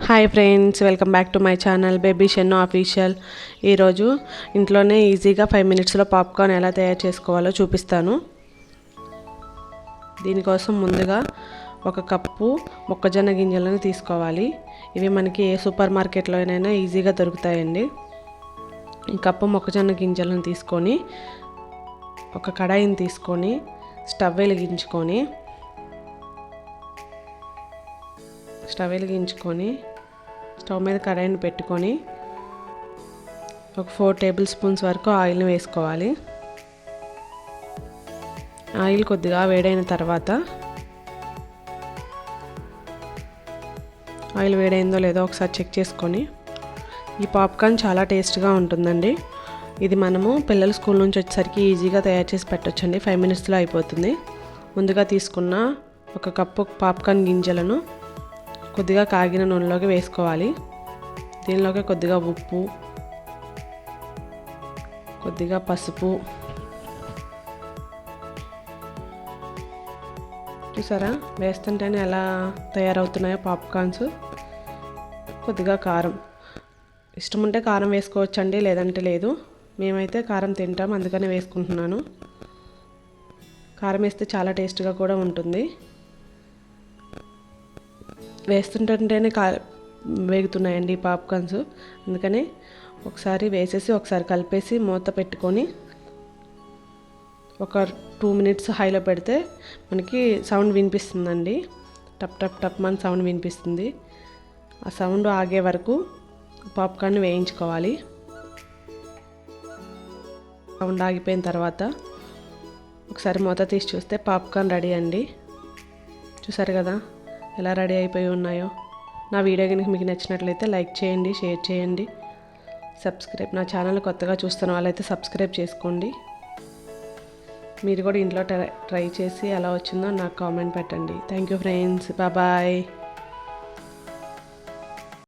Hi friends, welcome back to my channel baby Shenno official. ఈరోజు ఇంట్లోనే ఈజీగా 5 మినిట్స్లో పాప్కార్న్ ఎలా తయారు చేసుకోవాలో చూపిస్తాను. దీనికోసం ముందుగా 1 కప్పు మొక్కజొన్న గింజలను తీసుకోవాలి. ఇవి మనకి ఏ సూపర్ మార్కెట్లోనైనా ఈజీగా దొరుకుతాయండి. ఈ కప్పు మొక్కజొన్న గింజలను తీసుకొని ఒక కడాయిని తీసుకొని స్టవ్ వెలిగించుకొని స్టవ్ మీద కడాయిని పెట్టుకొని ఒక 4 టేబుల్ స్పూన్స్ వరకు ఆయిల్ని వేసుకోవాలి. ఆయిల్ కొద్దిగా వేడైన తర్వాత ఆయిల్ వేడైందో లేదో ఒకసారి చెక్ చేసుకొని ఈ పాప్కార్న్ చాలా టేస్ట్గా ఉంటుందండి. ఇది మనము పిల్లలు స్కూల్ నుంచి వచ్చేసరికి ఈజీగా తయారు చేసి పెట్టొచ్చండి. 5 మినిట్స్లో అయిపోతుంది. ముందుగా తీసుకున్న 1 కప్పు పాప్కార్న్ గింజలను కొద్దిగా కాగిన నూనెలోకి వేసుకోవాలి. దీనిలోకి కొద్దిగా ఉప్పు, కొద్దిగా పసుపు, చూసారా వేస్తుంటేనే ఎలా తయారవుతున్నాయో పాప్కార్న్స్. కొద్దిగా కారం, ఇష్టం ఉంటే కారం వేసుకోవచ్చండి, లేదంటే లేదు. మేమైతే కారం తింటాం, అందుకనే వేసుకుంటున్నాను. కారం వేస్తే చాలా టేస్ట్గా కూడా ఉంటుంది. వేస్తుంటేనే వేగుతున్నాయండి పాప్కార్న్స్, అందుకని ఒకసారి వేసేసి ఒకసారి కలిపేసి మూత పెట్టుకొని ఒక 2 మినిట్స్ హైలో పెడితే మనకి సౌండ్ వినిపిస్తుందండి. టప్ టప్ టప్ మన సౌండ్ వినిపిస్తుంది. ఆ సౌండ్ ఆగే వరకు పాప్కార్న్ వేయించుకోవాలి. సౌండ్ ఆగిపోయిన తర్వాత ఒకసారి మూత తీసి చూస్తే పాప్కార్న్ రెడీ అండి. చూసారు కదా ఎలా రెడీ అయిపోయి ఉన్నాయో. నా వీడియో కనుక మీకు నచ్చినట్లయితే లైక్ చేయండి, షేర్ చేయండి, నా ఛానల్ కొత్తగా చూస్తున్న వాళ్ళైతే సబ్స్క్రైబ్ చేసుకోండి. మీరు కూడా ఇంట్లో ట్రై చేసి ఎలా వచ్చిందో నాకు కామెంట్ పెట్టండి. Thank you friends, bye.